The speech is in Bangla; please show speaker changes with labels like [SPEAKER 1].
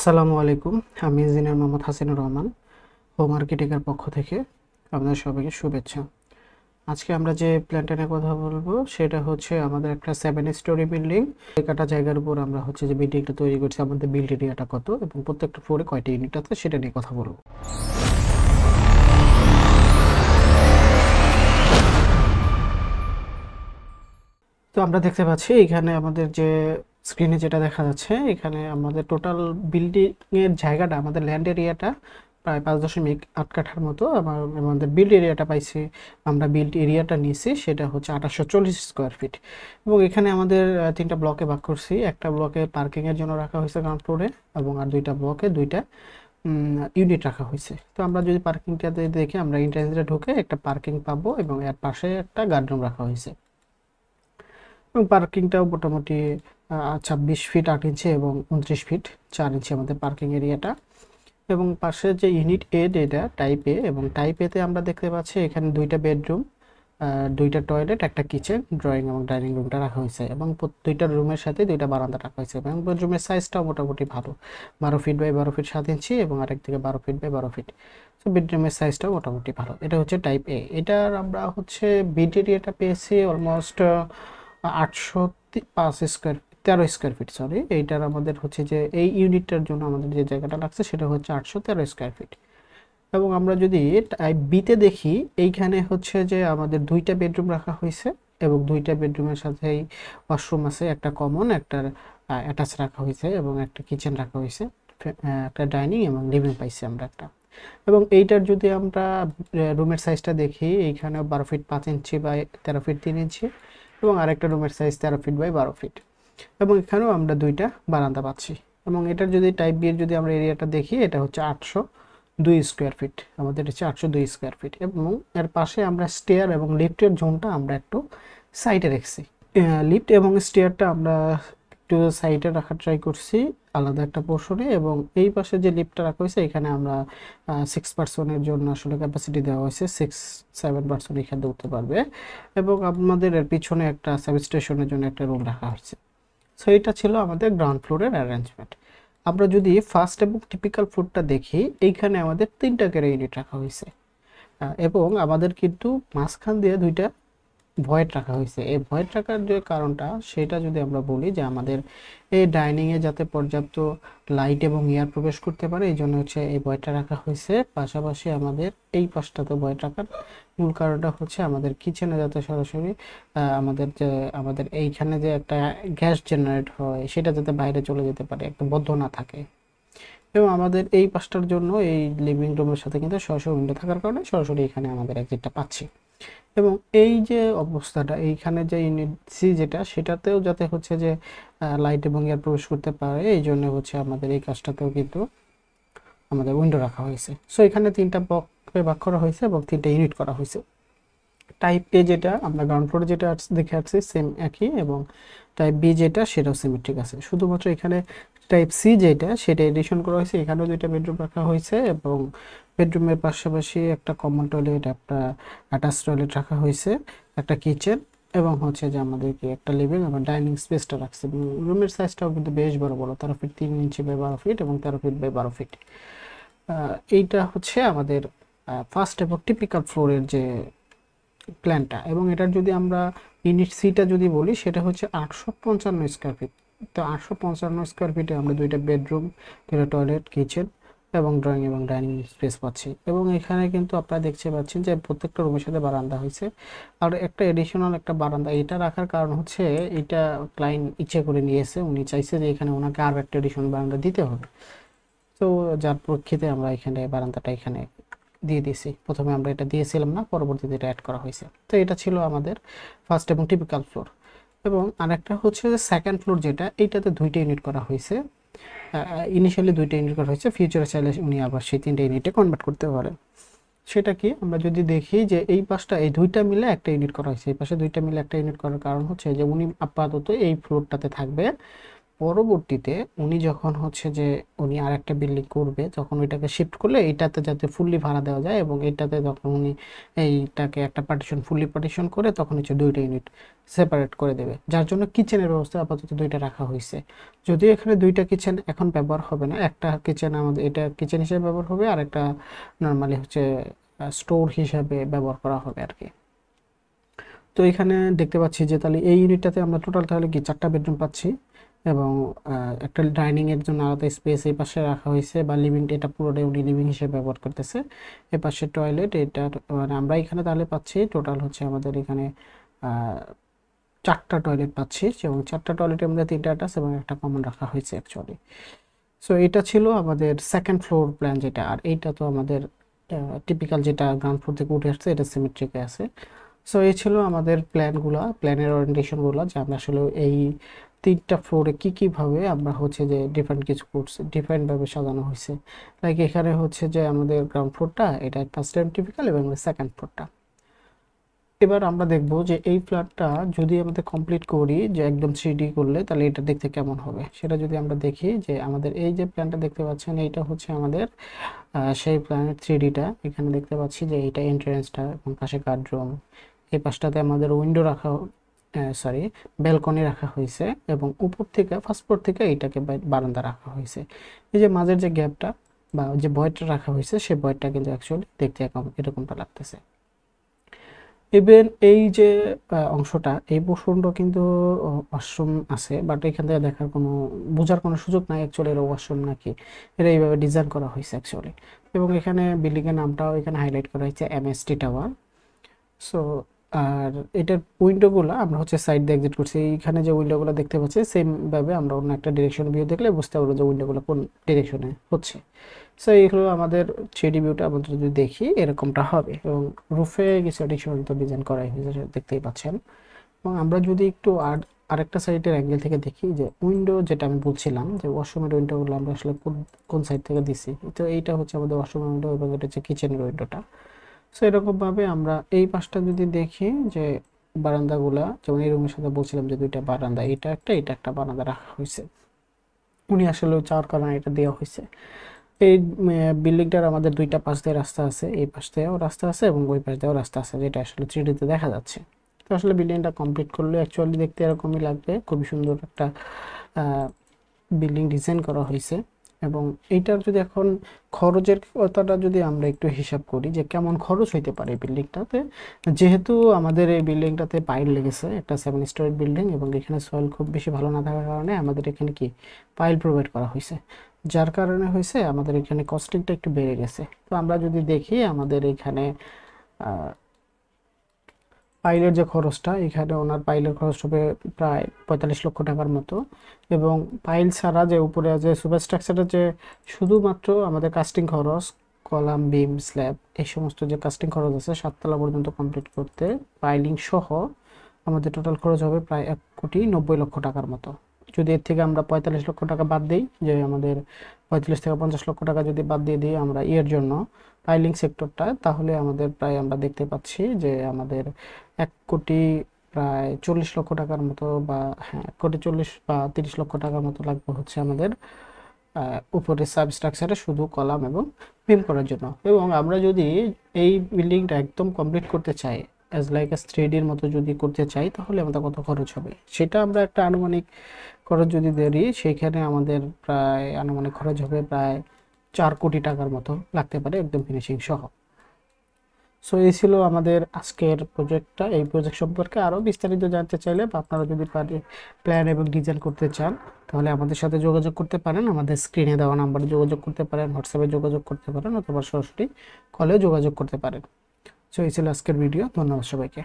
[SPEAKER 1] আসসালামু আলাইকুম। আমি ইঞ্জিনিয়ার মোহাম্মদ হাসিনুর রহমান। হোম আর্কিটেক্টের পক্ষ থেকে আপনাদের সবাইকে শুভেচ্ছা। আজকে আমরা যে প্ল্যানটা নিয়ে কথা বলবো সেটা হচ্ছে আমাদের একটা 7 স্টোরি বিল্ডিং। কাটা জায়গার উপর আমরা হচ্ছে যে বিল্ডিংটা তৈরি করছি, আমাদের বিল্ড এরিয়াটা কত এবং প্রত্যেকটা ফ্লোরে কয়টা ইউনিট আছে সেটা নিয়ে কথা বলবো। তো আমরা দেখতে পাচ্ছি এখানে আমাদের যে স্ক্রিনে যেটা দেখা যাচ্ছে, এখানে আমাদের টোটাল বিল্ডিং এর জায়গাটা, আমাদের ল্যান্ড এরিয়াটা প্রায় 5.8 কাঠার মতো। আমাদের বিল্ড এরিয়াটা পাইছি, আমরা বিল্ড এরিয়াটা নিয়েছি সেটা হচ্ছে 2840 স্কোয়ার ফিট। এবং এখানে আমাদের তিনটা ব্লকে ভাগ করছি। একটা ব্লকে পার্কিং এর জন্য রাখা হয়েছে গ্রাউন্ড ফ্লোরে, এবং আর দুইটা ব্লকে দুইটা ইউনিট রাখা হয়েছে। তো আমরা যদি পার্কিংটাতে দেখি, আমরা এন্ট্রান্সে ঢুকে একটা পার্কিং পাবো এবং এর পাশে একটা গার্ডরুম রাখা হয়েছে। এবং পার্কিংটাও মোটামুটি 26 ফিট 8 ইঞ্চি এবং 29 ফিট 4 ইঞ্চি আমাদের পার্কিং এরিয়াটা। এবং পাশে যে ইউনিট এ যেটা টাইপ এ, এবং টাইপ এতে আমরা দেখতে পাচ্ছি এখানে দুইটা বেডরুম, দুইটা টয়লেট, একটা কিচেন, ড্রয়িং এবং ডাইনিং রুমটা রাখা হয়েছে। এবং দুইটা রুমের সাথে দুইটা বারান্দা রাখা হয়েছে। এবং বেডরুমের সাইজটাও মোটামুটি ভালো, 12 ফিট বাই 12 ফিট 7 ইঞ্চি এবং আরেক দিকে 12 ফিট বাই 12 ফিট। তো বেডরুমের সাইজটাও মোটামুটি ভালো। এটা হচ্ছে টাইপ এ। এটার আমরা হচ্ছে বিড এরিয়াটা পেয়েছি almost 805 square 13 square feet, sorry. এইটার আমাদের হচ্ছে যে এই ইউনিটটার জন্য আমাদের যে জায়গাটা লাগছে সেটা হচ্ছে 813 স্কোয়ার ফিট। এবং আমরা যদি টাইপ বিতে দেখি, এইখানে হচ্ছে যে আমাদের দুইটা বেডরুম রাখা হয়েছে এবং দুইটা বেডরুমের সাথেই ওয়াশরুম আছে, একটা কমন, একটা অ্যাটাচ রাখা হয়েছে এবং একটা কিচেন রাখা হয়েছে, একটা ডাইনিং এবং লিভিং পাইছি আমরা একটা। এবং এইটার যদি আমরা রুমের সাইজটা দেখি, এইখানে 12 ফিট 5 ইঞ্চি বাই 13 ফিট 3 ইঞ্চি এবং আরেকটা রুমের সাইজ 13 ফিট বাই 12 ফিট। এবং এখানেও আমরা দুইটা বারান্দা পাচ্ছি। এবং এটার যদি টাইপ বি এর যদি আমরা এরিয়াটা দেখি, এটা হচ্ছে 802 স্কোয়ার ফিট, আমাদের হচ্ছে 802 স্কোয়ার ফিট। এবং এর পাশে আমরা স্টেয়ার এবং লিফটের জোনটা আমরা একটু সাইডে রেখেছি। লিফট এবং স্টেয়ারটা আমরা একটু সাইডে রাখার ট্রাই করছি আলাদা একটা পোর্শনে। এবং এই পাশে যে লিফটটা রাখা হয়েছে, এখানে আমরা 6 পার্সনের জন্য আসলে ক্যাপাসিটি দেওয়া হয়েছে, 6-7 পার্সন এখানে উঠতে পারবে। এবং আমাদের এর পিছনে একটা সাবস্টেশনের জন্য একটা রুম রাখা হয়েছে। সো এটা ছিল আমাদের গ্রাউন্ড ফ্লোরের অ্যারেঞ্জমেন্ট। আমরা যদি ফার্স্ট এবং টিপিক্যাল ফ্লোরটা দেখি, এইখানে আমাদের 3টা করে ইউনিট রাখা হয়েছে। এবং আমাদের কিন্তু মাঝখান দিয়ে দুইটা ভয়েড রাখা হয়েছে। এই ভয়েড রাখার যে কারণটা সেটা যদি আমরা বলি, যে আমাদের এই ডাইনিংয়ে যাতে পর্যাপ্ত লাইট এবং এয়ার প্রবেশ করতে পারে, এই জন্য হচ্ছে এই ভয়েডটা রাখা হয়েছে। পাশাপাশি আমাদের এই পাশটাতে ভয়েড রাখার মূল কারণটা হচ্ছে আমাদের কিচেনে যাতে সরাসরি আমাদের এইখানে যে একটা গ্যাস জেনারেট হয় সেটা যাতে বাইরে চলে যেতে পারে, একটা বদ্ধ না থাকে। এবং আমাদের এই পাশটার জন্য এই লিভিং রুমের সাথে কিন্তু সরাসরি উইন্ডো থাকার কারণে সরাসরি এখানে আমাদের এক্সিটটা পাচ্ছি। এবং এই যে অবস্থাটা, এইখানে যে ইউনিট সি যেটা, সেটাতেও যাতে হচ্ছে যে লাইট এবং এয়ার প্রবেশ করতে পারে, এই জন্য হচ্ছে আমাদের এই কাজটাতেও কিন্তু আমাদের উইন্ডো রাখা হয়েছে। সো এখানে 3টা ব্লকে ভাগ করা হয়েছে এবং 3টা ইউনিট করা হয়েছে। টাইপ এ যেটা আমরা গ্রাউন্ড ফ্লোরে যেটা দেখে আসছি সেম একই, এবং টাইপ বি যেটা সেটাও সিমেট্রিক আছে। শুধুমাত্র এখানে টাইপ সি যেটা সেটা এডিশন করা হয়েছে, এখানেও দুইটা বেডরুম রাখা হয়েছে এবং বেডরুমের পাশাপাশি একটা কমন টয়লেট, একটা অ্যাটাচ টয়লেট রাখা হয়েছে, একটা কিচেন এবং হচ্ছে যে আমাদেরকে একটা লিভিং এবং ডাইনিং স্পেসটা রাখছে। রুমের সাইজটাও কিন্তু বেশ বড় বড়, 13 ফিট 3 ইঞ্চি বাই 12 ফিট এবং 13 ফিট বাই 12 ফিট। এইটা হচ্ছে আমাদের ফার্স্ট এবং টিপিক্যাল ফ্লোরের যে প্ল্যানটা। এবং এটার যদি আমরা ইউনিট সিটা যদি বলি, সেটা হচ্ছে 855 স্কোয়ার ফিট। তো 855 স্কোয়ার ফিটে আমরা দুইটা বেডরুম, দুইটা টয়লেট, কিচেন এবং ড্রয়িং এবং ডাইনিং স্পেস পাচ্ছি। এবং এখানে কিন্তু আপনারা দেখতে পাচ্ছেন যে প্রত্যেকটা রুমের সাথে বারান্দা হয়েছে, আর একটা এডিশনাল একটা বারান্দা। এটা রাখার কারণ হচ্ছে এটা ক্লায়েন্ট ইচ্ছে করে নিয়েছে, উনি চাইছে যে এখানে ওনাকে আরও একটা এডিশনাল বারান্দা দিতে হবে। তো যার প্রেক্ষিতে আমরা এখানে বারান্দাটা এখানে দিয়ে দিয়েছি। প্রথমে আমরা এটা দিয়েছিলাম না, পরবর্তীতে এটা অ্যাড করা হয়েছে। তো এটা ছিল আমাদের ফার্স্ট এবং টিপিক্যাল ফ্লোর। এবং আরেকটা হচ্ছে যে সেকেন্ড ফ্লোর যেটা, এইটাতে 2টা ইউনিট করা হয়েছে। ইনিশিয়ালি 2টা ইউনিট করা হয়েছে, ফিউচারে চাইলে উনি আবার সেই 3টে ইউনিটে কনভার্ট করতে পারেন। সেটা কি, আমরা যদি দেখি যে এই পাশটা, এই 2টা মিলে একটা ইউনিট করা হয়েছে, এই পাশে 2টা মিলে একটা ইউনিট করার কারণ হচ্ছে যে উনি আপাতত এই ফ্লোরটাতে থাকবে পরবর্তীতে উনি যখন হচ্ছে যে উনি আর একটা বিল্ডিং করবে তখন ওইটাকে শিফট করলে এইটাতে যাতে ফুললি ভাড়া দেওয়া যায়, এবং এইটাতে যখন উনি এইটাকে একটা পার্টিশন ফুললি পার্টিশন করে তখন হচ্ছে দুইটা ইউনিট সেপারেট করে দেবে, যার জন্য কিচেনের ব্যবস্থা আপাতত দুইটা রাখা হয়েছে। যদিও এখানে দুইটা কিচেন এখন ব্যবহার হবে না, একটা কিচেন আমাদের এটা কিচেন হিসেবে ব্যবহার হবে, আর একটা নর্মালি হচ্ছে স্টোর হিসাবে ব্যবহার করা হবে আর কি। তো এখানে দেখতে পাচ্ছি যে তাহলে এই ইউনিটটাতে আমরা টোটাল তাহলে কি 4টা বেডরুম পাচ্ছি, এবং একটা ডাইনিং এর জন্য আলাদা স্পেস এই পাশে রাখা হয়েছে, বা লিভিং, এটা পুরোটাই উনি লিভিং হিসেবে ব্যবহার করতেছে। এ পাশে টয়লেট, এটার মানে আমরা এখানে তাহলে পাচ্ছি টোটাল হচ্ছে আমাদের এখানে 4টা টয়লেট পাচ্ছি, এবং 4টা টয়লেটের মধ্যে 3টা অ্যাটাচ এবং একটা কমন রাখা হয়েছে অ্যাকচুয়ালি। সো এটা ছিল আমাদের সেকেন্ড ফ্লোর প্ল্যান যেটা, আর এইটা তো আমাদের টিপিক্যাল যেটা গ্রাউন্ড ফ্লোর থেকে উঠে আসছে, এটা সিমেট্রিকে আছে। সো এই ছিল আমাদের প্ল্যানের ওরিয়েন্টেশনগুলো, যে আমরা আসলে এই 3টা ফ্লোরে কীভাবে আমরা হচ্ছে যে ডিফারেন্ট কিছু করছি, ডিফারেন্টভাবে সাজানো হয়েছে। লাইক এখানে হচ্ছে যে আমাদের গ্রাউন্ড ফ্লোরটা, এটা ফার্স্ট টাইম টিপিক্যাল, এবং সেকেন্ড ফ্লোরটা। এবার আমরা দেখব যে এই ফ্ল্যাটটা যদি আমাদের কমপ্লিট করি, যে একদম 3D করলে তাহলে এটা দেখতে কেমন হবে, সেটা যদি আমরা দেখি, যে আমাদের এই যে প্ল্যানটা দেখতে পাচ্ছেন এইটা হচ্ছে আমাদের সেই প্ল্যানের 3Dটা। এখানে দেখতে পাচ্ছি যে এইটা এন্ট্রান্সটা, এবং পাশে গার্ডরুম, এই পাশটাতে আমাদের উইন্ডো রাখা, সরি ব্যালকনি রাখা হয়েছে, এবং উপর থেকে ফার্স্ট ফ্লোর থেকে এইটাকে বারান্দা রাখা হয়েছে। এই যে মাঝের যে গ্যাপটা বা যে ভয়েডটা রাখা হয়েছে, সেই ভয়েডটা কিন্তু অ্যাকচুয়ালি দেখতে এরকমটা লাগতেছে। ইভেন এই যে অংশটা, এই পোর্শনটা কিন্তু ওয়াশরুম আছে, বাট এখান থেকে দেখার কোনো বোঝার কোনো সুযোগ নাই অ্যাকচুয়ালি এটা ওয়াশরুম নাকি, এটা এইভাবে ডিজাইন করা হয়েছে অ্যাকচুয়ালি। এবং এখানে বিল্ডিংয়ের নামটাও এখানে হাইলাইট করা হয়েছে এমএসটি টাওয়ার। সো আর এটার উইন্ডোগুলো আমরা হচ্ছে সাইড দিয়ে এক্সিট করছি, এইখানে যে উইন্ডোগুলো দেখতে পাচ্ছি সেমভাবে আমরা অন্য একটা ডিরেকশন ভিউ দেখলে বুঝতে পারবো যে উইন্ডোগুলো কোন ডিরেকশনে হচ্ছে। সো এইগুলো আমাদের 3D ভিউটা আমরা যদি দেখি এরকমটা হবে, এবং রুফে কিছু অ্যাডিশনাল তো ডিজাইন করাই হয়েছে দেখতেই পাচ্ছেন। এবং আমরা যদি একটু আরেকটা সাইডের অ্যাঙ্গেল থেকে দেখি, যে উইন্ডো যেটা আমি বলছিলাম যে ওয়াশরুমের উইন্ডোগুলো আমরা আসলে কোন সাইড থেকে দিছি, তো এইটা হচ্ছে আমাদের ওয়াশরুমের উইন্ডো, এবং এটা হচ্ছে কিচেনের উইন্ডোটা। সো এরকমভাবে আমরা এই পাশটা যদি দেখি, যে বারান্দাগুলা যেমন এই রুমের সাথে বলছিলাম যে দুইটা বারান্দা, এটা একটা বারান্দা রাখা হয়েছে, উনি আসলে চাওয়ার কারণে এটা দেওয়া হয়েছে। এই বিল্ডিংটার আমাদের দুইটা পাশ দিয়ে রাস্তা আছে, এই পাশ দিয়েও রাস্তা আছে এবং ওই পাশ দিয়েও রাস্তা আছে, যেটা আসলে 3Dতে দেখা যাচ্ছে। তো আসলে বিল্ডিংটা কমপ্লিট করলে অ্যাকচুয়ালি দেখতে এরকমই লাগবে, খুবই সুন্দর একটা বিল্ডিং ডিজাইন করা হয়েছে। এবং এইটার যদি এখন খরচের কথাটা যদি আমরা একটু হিসাব করি, যে কেমন খরচ হইতে পারে এই বিল্ডিংটাতে, যেহেতু আমাদের এই বিল্ডিংটাতে পাইল লেগেছে, একটা 7 স্টোরি বিল্ডিং, এবং এখানে সয়েল খুব বেশি ভালো না থাকার কারণে আমাদের এখানে কি পাইল প্রোভাইড করা হয়েছে, যার কারণে হয়েছে আমাদের এখানে কস্টিংটা একটু বেড়ে গেছে। তো আমরা যদি দেখি আমাদের এখানে পাইলের যে খরচটা, এখানে ওনার পাইলের খরচ হবে প্রায় 45 লক্ষ টাকার মতো। এবং পাইল ছাড়া যে উপরে যে সুপার স্ট্রাকচারের যে শুধুমাত্র আমাদের কাস্টিং খরচ, কলাম, বিম, স্ল্যাব, এই সমস্ত যে কাস্টিং খরচ আছে 7 তলা পর্যন্ত কমপ্লিট করতে, পাইলিং সহ আমাদের টোটাল খরচ হবে প্রায় 1,90,00,000 টাকার মতো। যদি এর থেকে আমরা 45 লক্ষ টাকা বাদ দিই, যে আমাদের 45 থেকে 50 লক্ষ টাকা যদি বাদ দিয়ে দিই আমরা ইয়ের জন্য পাইলিং সেক্টরটা, তাহলে আমাদের প্রায় আমরা দেখতে পাচ্ছি যে আমাদের 1,40,00,000 টাকার মতো, বা হ্যাঁ 1,40,00,000 বা 30 লক্ষ টাকার মতো লাগবে হচ্ছে আমাদের উপরে সাবস্ট্রাকচারে শুধু কলাম এবং বিম করার জন্য। এবং আমরা যদি এই বিল্ডিংটা একদম কমপ্লিট করতে চাই, অ্যাজ লাইক এস 3Dর মতো যদি করতে চাই, তাহলে আমাদের কত খরচ হবে সেটা আমরা একটা আনুমানিক খরচ যদি ধরি, সেইখানে আমাদের প্রায় আনুমানিক খরচ হবে প্রায় 4 কোটি টাকার মতো লাগতে পারে একদম ফিনিশিং সহ। সো এই ছিল আমাদের আজকের প্রজেক্টটা। এই প্রজেক্ট সম্পর্কে আরও বিস্তারিত জানতে চাইলে বা আপনারা যদি প্ল্যান এবং ডিজাইন করতে চান, তাহলে আমাদের সাথে যোগাযোগ করতে পারেন, আমাদের স্ক্রিনে দেওয়া নাম্বারে যোগাযোগ করতে পারেন, হোয়াটসঅ্যাপে যোগাযোগ করতে পারেন, অথবা সরাসরি কলেও যোগাযোগ করতে পারেন। সো এই ছিল আজকের ভিডিও। ধন্যবাদ সবাইকে।